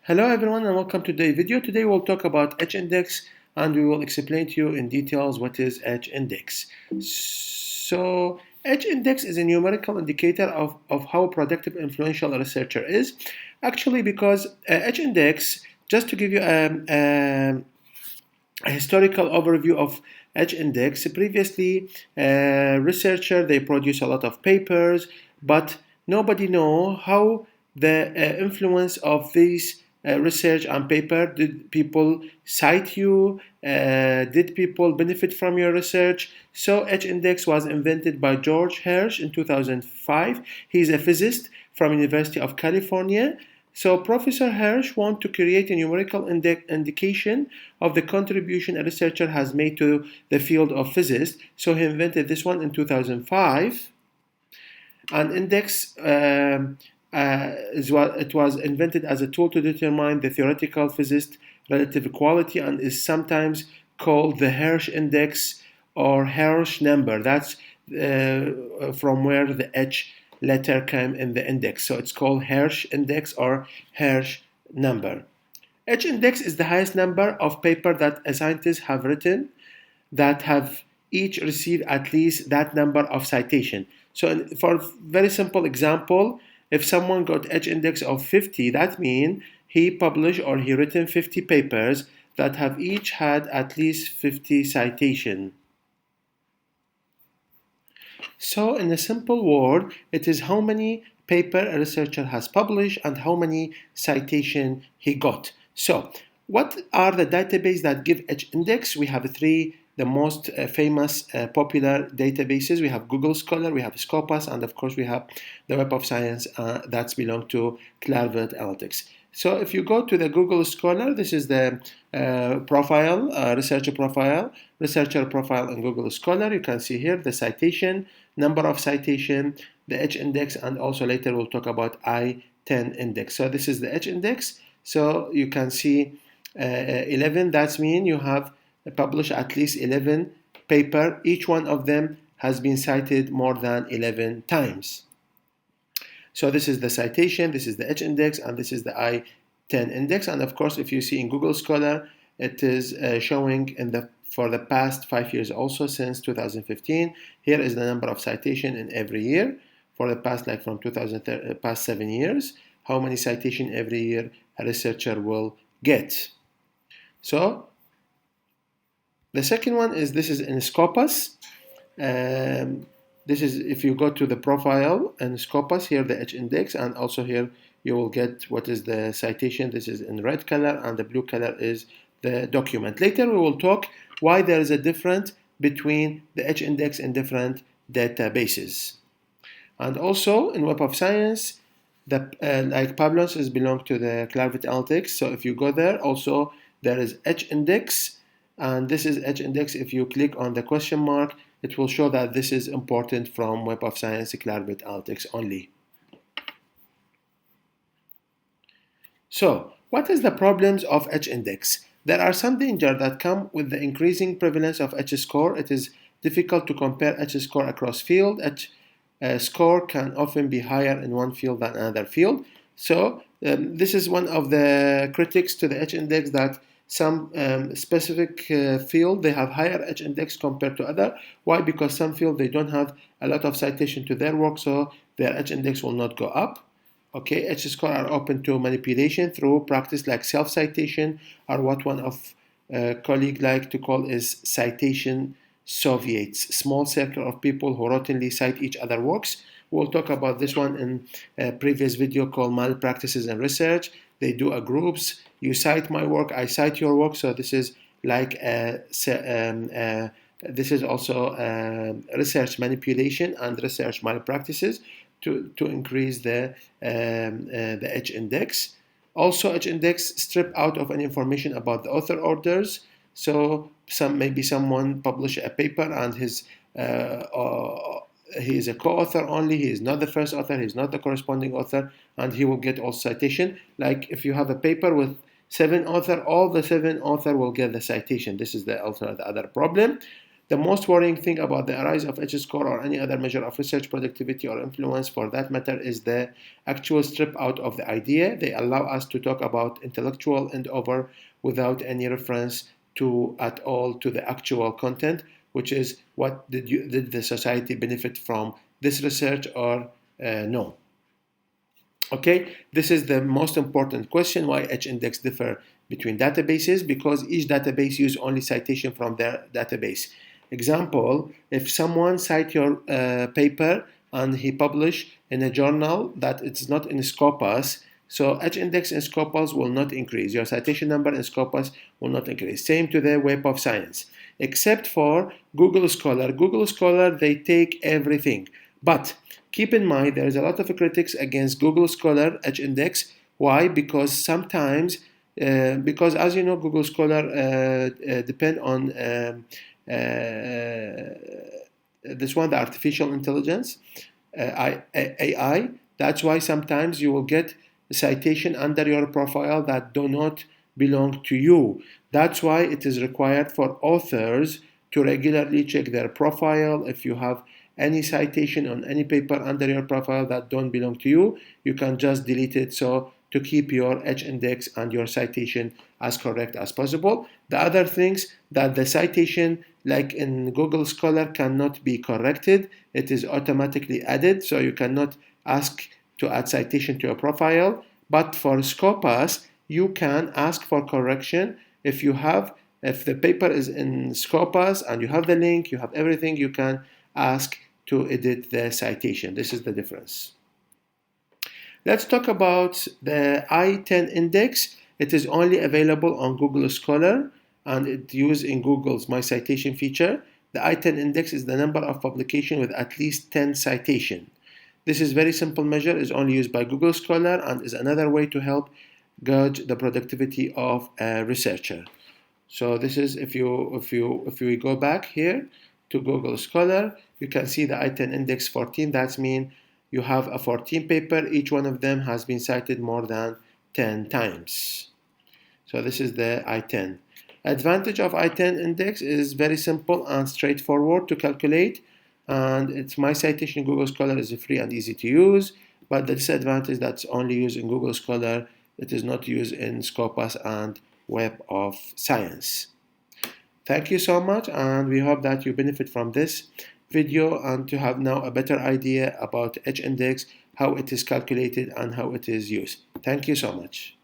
Hello everyone and welcome to today's video. Today we'll talk about H-index and we will explain to you in details what is H-index. So H-index is a numerical indicator of how productive influential a researcher is. Actually, because H-index, just to give you a historical overview of H-index, previously researcher, they produce a lot of papers, but nobody know how the influence of these research and paper. Did people cite you? Did people benefit from your research? So H-index was invented by George Hirsch in 2005. He's a physicist from University of California. So Professor Hirsch wanted to create a numerical indication of the contribution a researcher has made to the field of physics. So he invented this one in 2005. An index it was invented as a tool to determine the theoretical physicist relative equality and is sometimes called the Hirsch index or Hirsch number. That's from where the H letter came in the index. So it's called Hirsch index or Hirsch number. H index is the highest number of paper that a scientist have written that have each received at least that number of citation. So for a very simple example, if someone got H index of 50, that means he published or he written 50 papers that have each had at least 50 citation. So in a simple word, it is how many paper a researcher has published and how many citation he got. So what are the databases that give H index? We have three, the most famous popular databases. We have Google Scholar, we have Scopus, and of course we have the Web of Science that's belong to Clarivate Analytics. So if you go to the Google Scholar, this is the profile, researcher profile in Google Scholar. You can see here the citation, number of citation, the H index, and also later we'll talk about I10 index. So this is the H index. So you can see 11, that means you have published at least 11 paper. Each one of them has been cited more than 11 times. So this is the citation, this is the H index, and this is the I10 index. And of course, if you see in Google Scholar, it is showing for the past 5 years also since 2015. Here is the number of citation in every year for the past, like from past 7 years, how many citation every year a researcher will get. So the second one is, this is in Scopus. This is if you go to the profile and Scopus, here the H index, and also here you will get what is the citation. This is in red color and the blue color is the document. Later we will talk why there is a difference between the H index in different databases. And also in Web of Science, like Pablos is belong to the Clarivate Analytics. So if you go there, also there is H index, and this is H index. If you click on the question mark, it will show that this is important from Web of Science Clarivate Analytics only. So what is the problems of H index? There are some dangers that come with the increasing prevalence of H score. It is difficult to compare H score across field. H score can often be higher in one field than another field. So this is one of the critics to the H index, that some specific field, they have higher H index compared to other. Why? Because some field, they don't have a lot of citation to their work, so their H index will not go up. Okay, H score are open to manipulation through practice like self-citation, or what one of colleague like to call is citation Soviets, small circle of people who routinely cite each other works. We'll talk about this one in a previous video called Malpractices in Research. They do a groups. You cite my work, I cite your work. So this is like this is also research manipulation and research malpractices to increase the H index. Also, H index strip out of any information about the author orders. So maybe someone publish a paper and he is a co-author only, he is not the first author, he is not the corresponding author, and he will get all citation. Like if you have a paper with 7 authors, all the 7 authors will get the citation. This is the other problem. The most worrying thing about the rise of H-score or any other measure of research productivity or influence for that matter is the actual strip out of the idea. They allow us to talk about intellectual endeavor without any reference at all to the actual content, which is what did the society benefit from this research or no. Okay, this is the most important question, why H-index differ between databases, because each database uses only citation from their database. Example, if someone cite your paper and he publish in a journal that it's not in Scopus, so H-index in Scopus will not increase. Your citation number in Scopus will not increase. Same to the Web of Science, except for Google Scholar. Google Scholar, they take everything. But keep in mind, there is a lot of critics against Google Scholar H-index. Why? Because sometimes, because as you know, Google Scholar depend on this one, the artificial intelligence, AI. That's why sometimes you will get a citation under your profile that do not belong to you. That's why it is required for authors to regularly check their profile. If you have any citation on any paper under your profile that don't belong to you, you can just delete it, so to keep your H-index and your citation as correct as possible. The other things that the citation, like in Google Scholar, cannot be corrected. It is automatically added, so you cannot ask to add citation to your profile. But for Scopus, you can ask for correction. If the paper is in Scopus and you have the link, you have everything, you can ask to edit the citation. This is the difference. Let's talk about the I10 Index. It is only available on Google Scholar and it's used in Google's My Citation feature. The I10 Index is the number of publications with at least 10 citations. This is very simple measure, is only used by Google Scholar and is another way to help gauge the productivity of a researcher. So this is, if we go back here to Google Scholar, you can see the I10 Index 14. That means you have a 14 paper. Each one of them has been cited more than 10 times. So this is the I10. Advantage of I10 Index is very simple and straightforward to calculate. And it's My Citation Google Scholar is free and easy to use. But the disadvantage that's only used in Google Scholar, it is not used in Scopus and Web of Science. Thank you so much, and we hope that you benefit from this video and to have now a better idea about H-index, how it is calculated and how it is used. Thank you so much.